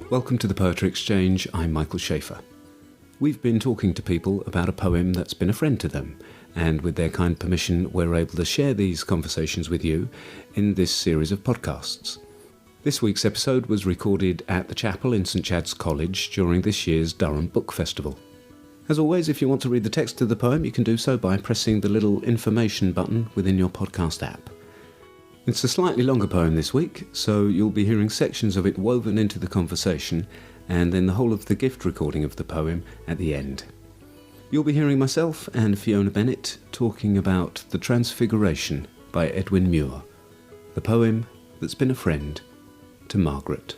Welcome to the Poetry Exchange. I'm Michael Schaefer. We've been talking to people about a poem that's been a friend to them, and with their kind permission, we're able to share these conversations with you in this series of podcasts. This week's episode was recorded at the chapel in St Chad's College during this year's Durham Book Festival. As always, if you want to read the text of the poem, you can do so by pressing the little information button within your podcast app. It's a slightly longer poem this week, so you'll be hearing sections of it woven into the conversation, and then the whole of the gift recording of the poem at the end. You'll be hearing myself and Fiona Bennett talking about The Transfiguration by Edwin Muir, the poem that's been a friend to Margaret.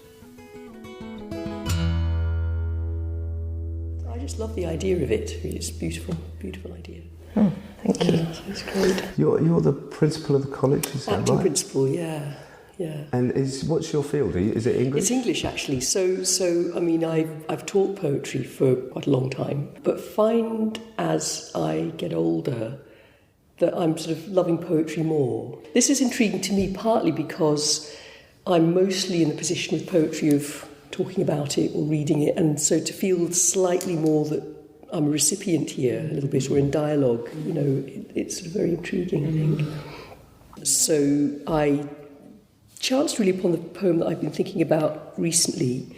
I just love the idea of it. It's a beautiful, beautiful idea. Thank you. Yeah, it's great. You're the principal of the college, is that Acting right? principal, yeah. And what's your field? Is it English? It's English, actually. So I mean, I've taught poetry for quite a long time, but find as I get older that I'm sort of loving poetry more. This is intriguing to me partly because I'm mostly in the position with poetry of talking about it or reading it, and so to feel slightly more that I'm a recipient here a little bit, or in dialogue, it's sort of very intriguing, I think. So I chanced really upon the poem that I've been thinking about recently,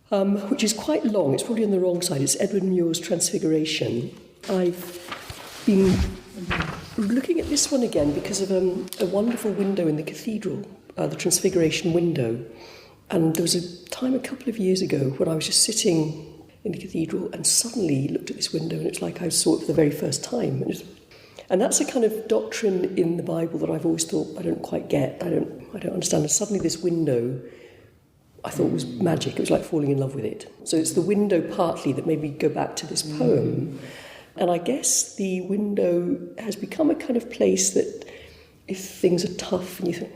which is quite long. It's probably on the wrong side. It's Edwin Muir's Transfiguration. I've been looking at this one again because of a wonderful window in the cathedral, the Transfiguration window. And there was a time a couple of years ago when I was just sitting in the cathedral and suddenly looked at this window and it's like I saw it for the very first time. And that's a kind of doctrine in the Bible that I've always thought I don't quite get. I don't understand. And suddenly this window I thought was magic. It was like falling in love with it. So it's the window partly that made me go back to this poem. And I guess the window has become a kind of place that if things are tough and you think,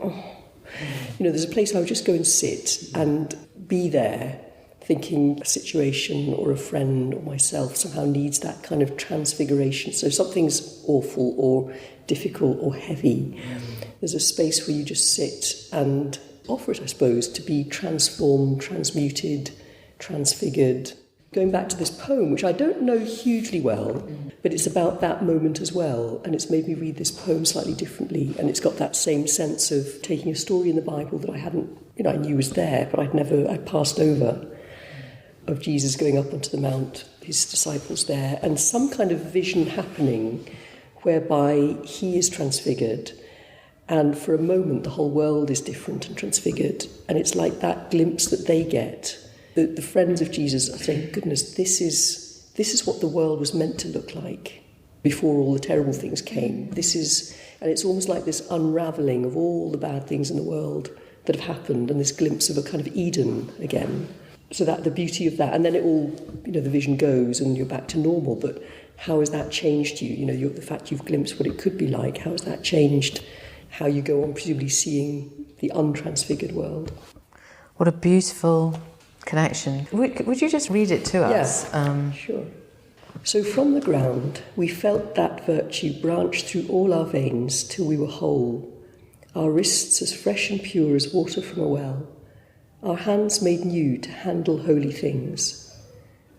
there's a place I would just go and sit and be there, thinking a situation or a friend or myself somehow needs that kind of transfiguration. So if something's awful or difficult or heavy, there's a space where you just sit and offer it, I suppose, to be transformed, transmuted, transfigured. Going back to this poem, which I don't know hugely well, but it's about that moment as well, and it's made me read this poem slightly differently, and it's got that same sense of taking a story in the Bible that I hadn't, I knew was there, but I'd passed over, of Jesus going up onto the mount, his disciples there, and some kind of vision happening whereby he is transfigured, and for a moment the whole world is different and transfigured, and it's like that glimpse that they get. The friends of Jesus are saying, goodness, this is what the world was meant to look like before all the terrible things came. And it's almost like this unravelling of all the bad things in the world that have happened, and this glimpse of a kind of Eden again. So that the beauty of that, and then it all, the vision goes and you're back to normal, but how has that changed you? The fact you've glimpsed what it could be like, how has that changed how you go on presumably seeing the untransfigured world? What a beautiful connection. Would you just read it to us? Yeah, sure. So from the ground we felt that virtue branch through all our veins till we were whole, our wrists as fresh and pure as water from a well, our hands made new to handle holy things,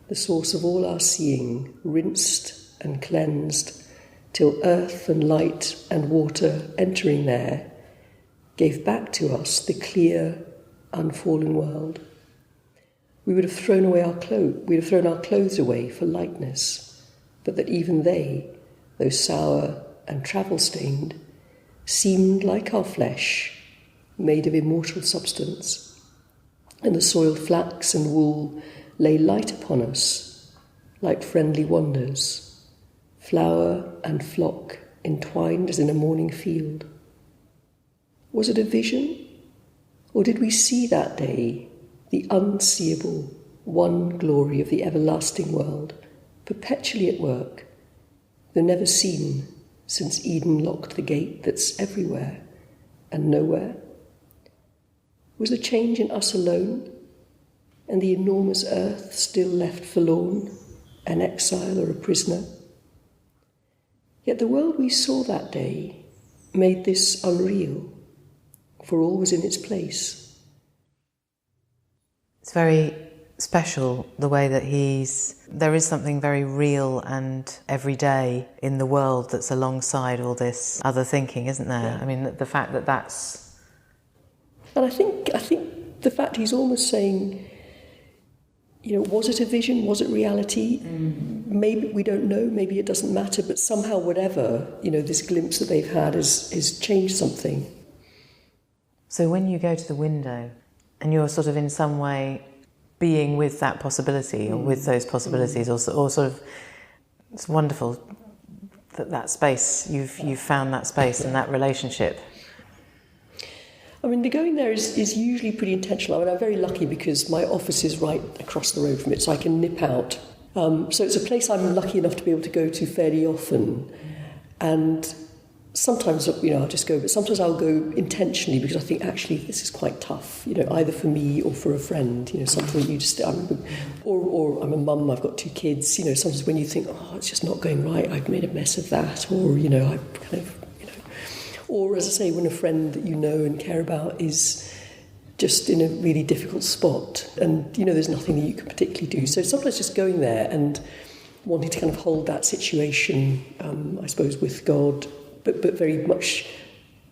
the source of all our seeing, rinsed and cleansed, till earth and light and water entering there, gave back to us the clear, unfallen world. We would have thrown our clothes away for lightness, but that even they, though sour and travel-stained, seemed like our flesh, made of immortal substance. And the soiled flax and wool lay light upon us, like friendly wonders, flower and flock entwined as in a morning field. Was it a vision, or did we see that day the unseeable one glory of the everlasting world, perpetually at work, though never seen since Eden locked the gate that's everywhere and nowhere? Was the change in us alone, and the enormous earth still left forlorn, an exile or a prisoner? Yet the world we saw that day made this unreal, for all was in its place. It's very special the way that there is something very real and everyday in the world that's alongside all this other thinking, isn't there? Yeah. I mean, the fact that that's... And I think the fact he's almost saying, was it a vision? Was it reality? Maybe we don't know. Maybe it doesn't matter. But somehow, whatever, this glimpse that they've had has changed something. So when you go to the window and you're sort of in some way being with that possibility or with those possibilities, or sort of, it's wonderful that space, you've found that space and that relationship. I mean, the going there is usually pretty intentional. I mean, I'm very lucky because my office is right across the road from it, so I can nip out. So it's a place I'm lucky enough to be able to go to fairly often. And sometimes, I'll just go, but sometimes I'll go intentionally because I think, actually, this is quite tough, either for me or for a friend, something that you just... Or I'm a mum, I've got 2 kids, sometimes when you think, it's just not going right, I've made a mess of that, or, I've kind of... Or, as I say, when a friend that you know and care about is just in a really difficult spot and, there's nothing that you can particularly do. So sometimes just going there and wanting to kind of hold that situation, I suppose, with God, but very much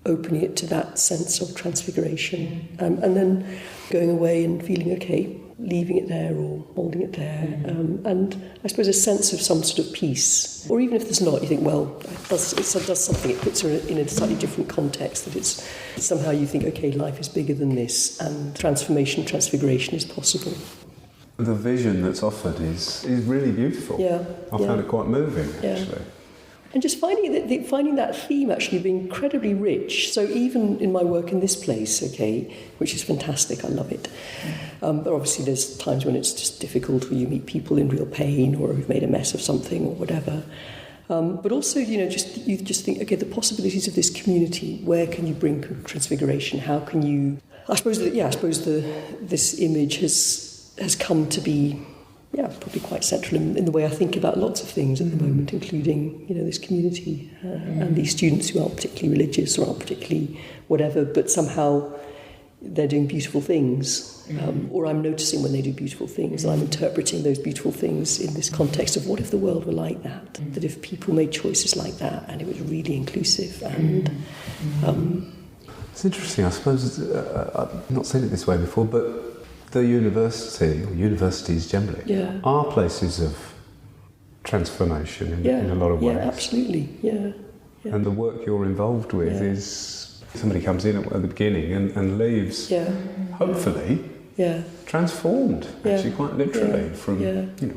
opening it to that sense of transfiguration. And then going away and feeling okay, leaving it there or holding it there. And I suppose a sense of some sort of peace. Or even if there's not, you think, well, it does something. It puts her in a slightly different context, that it's somehow you think, okay, life is bigger than this and transfiguration is possible. The vision that's offered is really beautiful. Yeah. I found it quite moving, Yeah. actually. And just finding that theme actually being incredibly rich. So even in my work in this place, okay, which is fantastic, I love it. But obviously there's times when it's just difficult, where you meet people in real pain or who've made a mess of something or whatever. But also, you just think, okay, the possibilities of this community. Where can you bring transfiguration? How can you? I suppose this image has come to be. Yeah, probably quite central in the way I think about lots of things at the moment, including, this community and these students who aren't particularly religious or aren't particularly whatever, but somehow they're doing beautiful things, or I'm noticing when they do beautiful things, and I'm interpreting those beautiful things in this context of what if the world were like that, that if people made choices like that and it was really inclusive and... It's interesting, I suppose, I've not seen it this way before, but the university, or universities generally, are places of transformation in a lot of ways. Yeah, absolutely, yeah. And the work you're involved with is somebody comes in at the beginning and leaves, hopefully, transformed, actually quite literally, from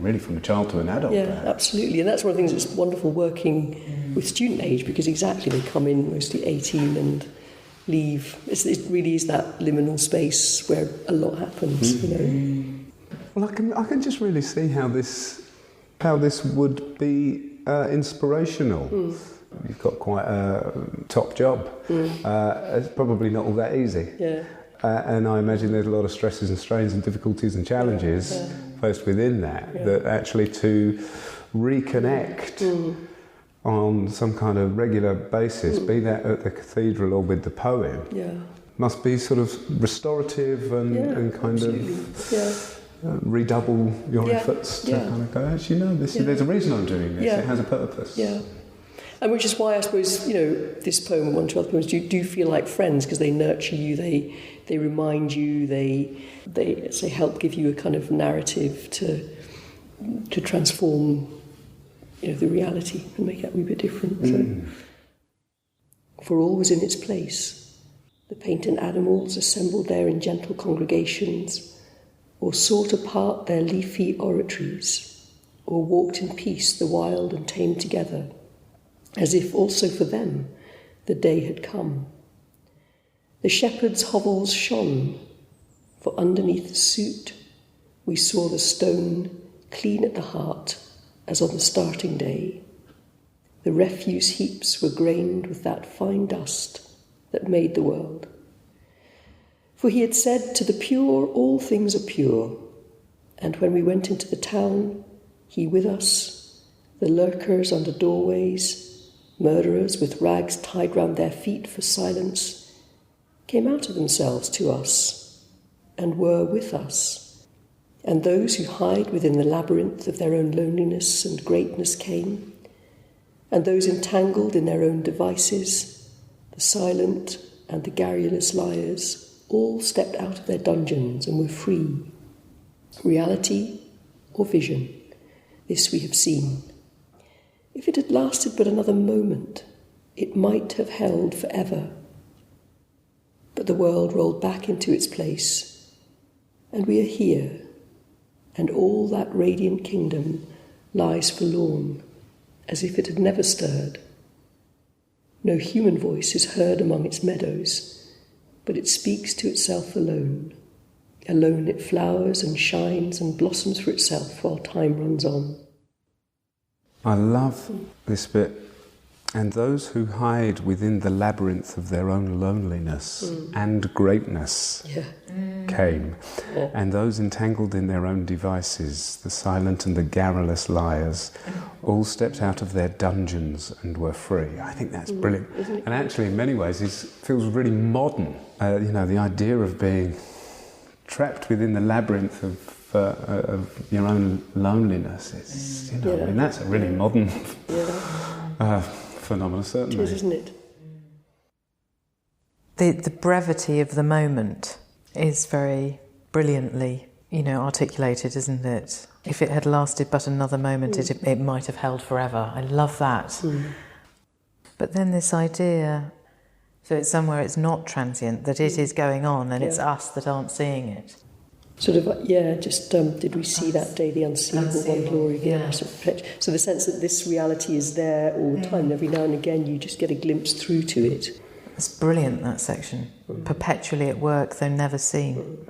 really from a child to an adult. Yeah, there. absolutely. And that's one of the things that's wonderful working with student age, because exactly they come in mostly 18 and leave. It really is that liminal space where a lot happens, Well, I can just really see how this would be inspirational. You've got quite a top job. It's probably not all that easy. Yeah. And I imagine there's a lot of stresses and strains and difficulties and challenges faced within that. That actually to reconnect on some kind of regular basis, be that at the cathedral or with the poem, must be sort of restorative and kind of redouble your efforts to kind of go, actually, no, there's a reason I'm doing this, it has a purpose. Yeah. And which is why I suppose, this poem and one or two other poems do feel like friends, because they nurture you, they remind you, they help give you a kind of narrative to transform the reality and make it a wee bit different. So. For all was in its place. The painted animals assembled there in gentle congregations, or sought apart their leafy oratories, or walked in peace the wild and tame together, as if also for them the day had come. The shepherds' hovels shone, for underneath the soot we saw the stone clean at the heart, as on the starting day. The refuse heaps were grained with that fine dust that made the world. For he had said, to the pure all things are pure, and when we went into the town, he with us, the lurkers under doorways, murderers with rags tied round their feet for silence, came out of themselves to us, and were with us, And those who hide within the labyrinth of their own loneliness and greatness came, and those entangled in their own devices, the silent and the garrulous liars, all stepped out of their dungeons and were free. Reality or vision, this we have seen. If it had lasted but another moment, it might have held forever. But the world rolled back into its place, and we are here, and all that radiant kingdom lies forlorn, as if it had never stirred. No human voice is heard among its meadows, but it speaks to itself alone. Alone it flowers and shines and blossoms for itself while time runs on. I love this bit. And those who hide within the labyrinth of their own loneliness and greatness came. Yeah. And those entangled in their own devices, the silent and the garrulous liars, all stepped out of their dungeons and were free. I think that's brilliant. And actually, in many ways, it feels really modern. The idea of being trapped within the labyrinth of your own loneliness is, I mean, that's a really modern phenomenon, certainly. It is, isn't it? The brevity of the moment is very brilliantly, articulated, isn't it? If it had lasted but another moment, it might have held forever. I love that. But then this idea, so it's somewhere it's not transient, that it is going on and it's us that aren't seeing it. Sort of, did we see that day the unseeable one glory again? So the sense that this reality is there all the time, and every now and again you just get a glimpse through to it. It's brilliant, that section. Perpetually at work, though never seen.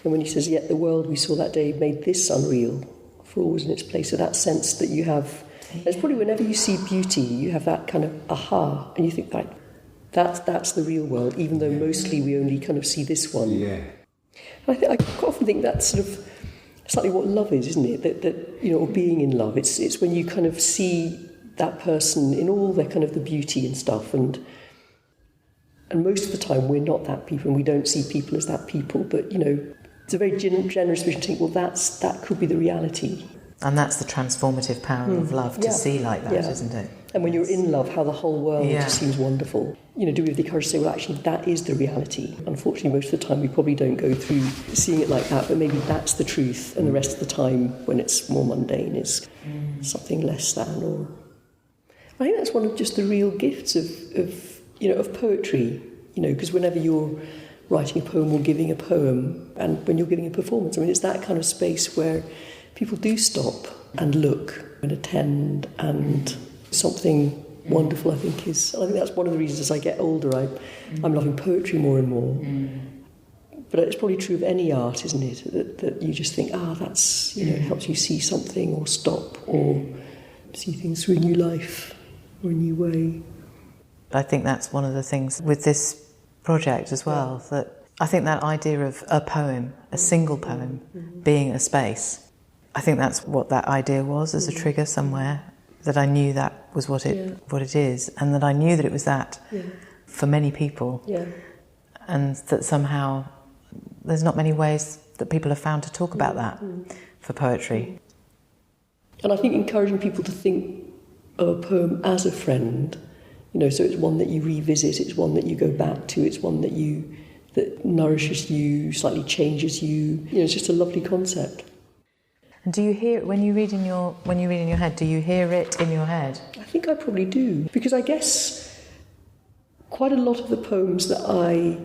And when he says, yet the world we saw that day made this unreal, for all was in its place. So that sense that you have, it's probably whenever you see beauty, you have that kind of aha, and you think, that's the real world, even though mostly we only kind of see this one. Yeah. I quite often think that's sort of slightly what love is, isn't it? That or being in love. It's when you kind of see that person in all their kind of the beauty and stuff, and most of the time we're not that people, and we don't see people as that people. But it's a very generous vision to think, well, that could be the reality. And that's the transformative power of love to see like that, isn't it? And when you're in love, how the whole world just seems wonderful. Do we have the courage to say, well, actually, that is the reality? Unfortunately, most of the time we probably don't go through seeing it like that, but maybe that's the truth, and the rest of the time, when it's more mundane, is something less than. Or I think that's one of just the real gifts of poetry. Because whenever you're writing a poem or giving a poem, and when you're giving a performance, I mean, it's that kind of space where people do stop and look and attend, and something wonderful, I think that's one of the reasons as I get older I'm loving poetry more and more. But it's probably true of any art, isn't it? That you just think, that's, it helps you see something or stop or see things through a new life or a new way. I think that's one of the things with this project as well, that I think that idea of a poem, a single poem, being a space, I think that's what that idea was as a trigger somewhere, that I knew that was what it is, and that I knew that it was that for many people, and that somehow there's not many ways that people have found to talk about that for poetry. And I think encouraging people to think of a poem as a friend, so it's one that you revisit, it's one that you go back to, it's one that nourishes you, slightly changes you. It's just a lovely concept. And do you hear it when you read in your head? Do you hear it in your head? I think I probably do, because I guess quite a lot of the poems that I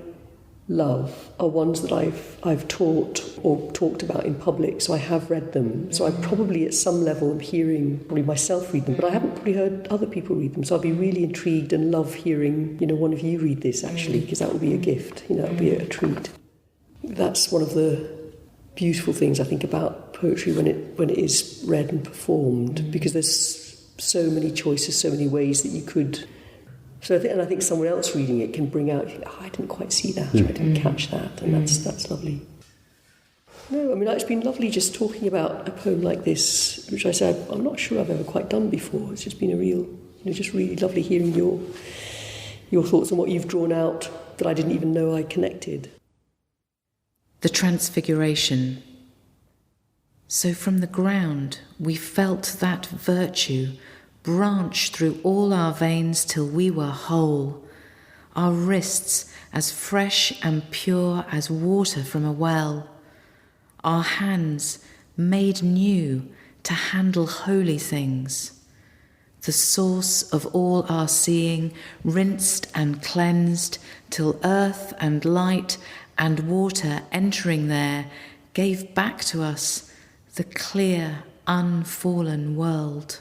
love are ones that I've taught or talked about in public, so I have read them. So I probably at some level am hearing probably myself read them, but I haven't probably heard other people read them. So I'd be really intrigued and love hearing, one of you read this actually, because that would be a gift, that would be a treat. That's one of the beautiful things I think about poetry when it is read and performed, because there's so many choices, so many ways that you could. So I think someone else reading it can bring out, I didn't quite see that, or I didn't catch that, and that's lovely. No, I mean, it's been lovely just talking about a poem like this, which I said I'm not sure I've ever quite done before. It's just been a real, just really lovely hearing your thoughts on what you've drawn out that I didn't even know I connected. The Transfiguration So from the ground we felt that virtue branch through all our veins till we were whole, our wrists as fresh and pure as water from a well, our hands made new to handle holy things, the source of all our seeing rinsed and cleansed till earth and light and water entering there gave back to us the clear, unfallen world.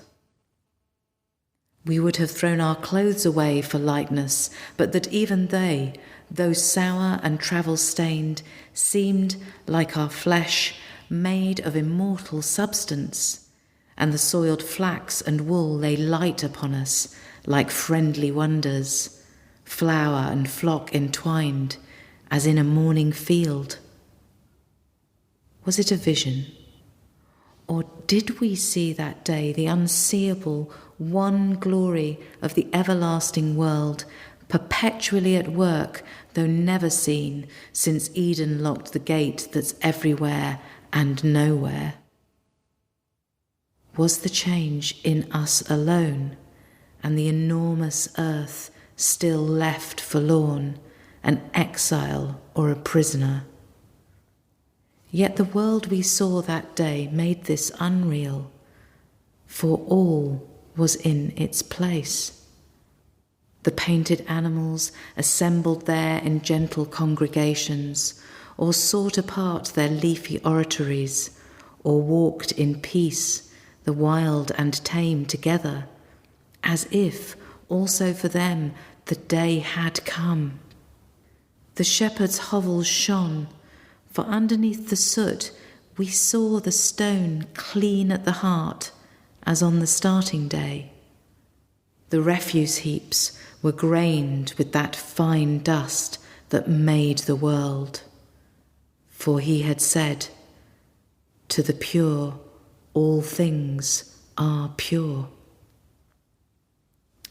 We would have thrown our clothes away for lightness, but that even they, though sour and travel-stained, seemed like our flesh made of immortal substance, and the soiled flax and wool lay light upon us like friendly wonders, flower and flock entwined, as in a morning field. Was it a vision? Or did we see that day the unseeable one glory of the everlasting world, perpetually at work, though never seen, since Eden locked the gate that's everywhere and nowhere? Was the change in us alone, and the enormous earth still left forlorn, an exile or a prisoner? Yet the world we saw that day made this unreal, for all was in its place. The painted animals assembled there in gentle congregations, or sought apart their leafy oratories, or walked in peace, the wild and tame together, as if also for them the day had come. The shepherds' hovels shone, for underneath the soot we saw the stone clean at the heart, as on the starting day. The refuse heaps were grained with that fine dust that made the world. For he had said, "To the pure all things are pure."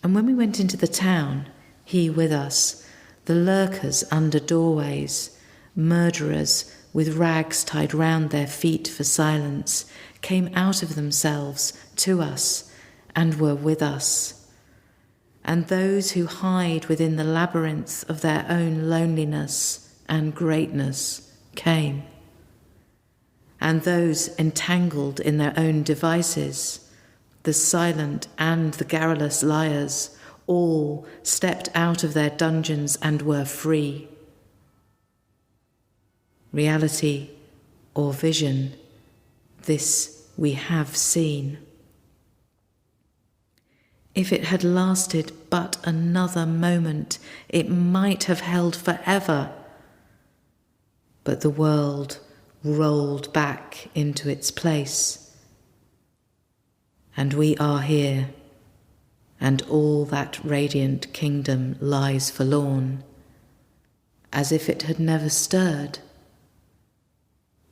And when we went into the town, he with us, the lurkers under doorways, murderers with rags tied round their feet for silence, came out of themselves to us and were with us. And those who hide within the labyrinth of their own loneliness and greatness came. And those entangled in their own devices, the silent and the garrulous liars, all stepped out of their dungeons and were free. Reality or vision, this we have seen. If it had lasted but another moment, it might have held forever. But the world rolled back into its place. And we are here, and all that radiant kingdom lies forlorn, as if it had never stirred.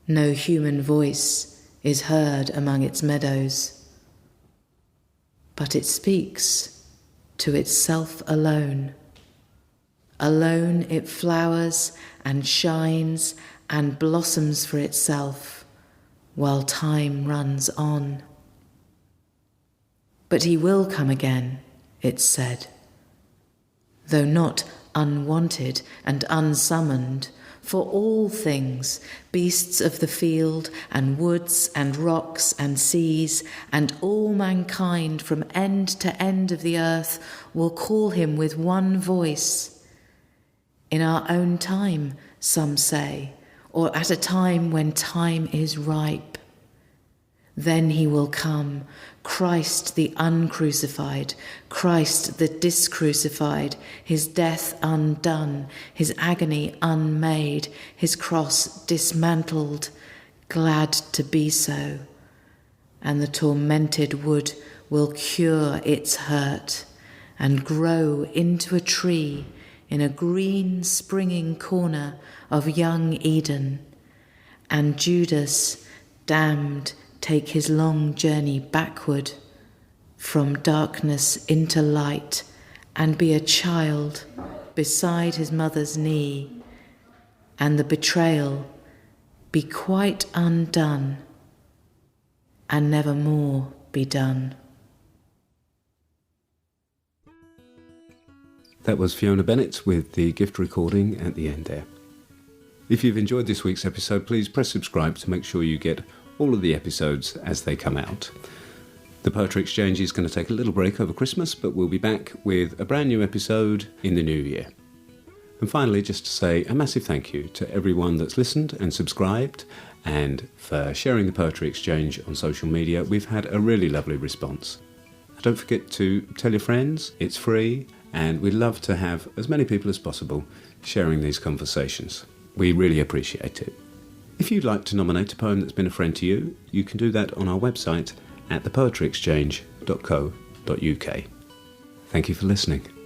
No human voice is heard among its meadows, but it speaks to itself alone. Alone it flowers and shines and blossoms for itself, while time runs on. But he will come again, it said, though not unwanted and unsummoned, for all things, beasts of the field and woods and rocks and seas, and all mankind from end to end of the earth will call him with one voice. In our own time, some say, or at a time when time is ripe. Then he will come, Christ the uncrucified, Christ the discrucified, his death undone, his agony unmade, his cross dismantled, glad to be so. And the tormented wood will cure its hurt and grow into a tree in a green springing corner of young Eden. And Judas, damned, take his long journey backward from darkness into light and be a child beside his mother's knee, and the betrayal be quite undone and never more be done. That was Fiona Bennett with the gift recording at the end there. If you've enjoyed this week's episode, please press subscribe to make sure you get all of the episodes as they come out. The Poetry Exchange is going to take a little break over Christmas, but we'll be back with a brand new episode in the new year. And finally, just to say a massive thank you to everyone that's listened and subscribed, and for sharing the Poetry Exchange on social media. We've had a really lovely response. Don't forget to tell your friends, it's free, and we'd love to have as many people as possible sharing these conversations. We really appreciate it. If you'd like to nominate a poem that's been a friend to you, you can do that on our website at thepoetryexchange.co.uk. Thank you for listening.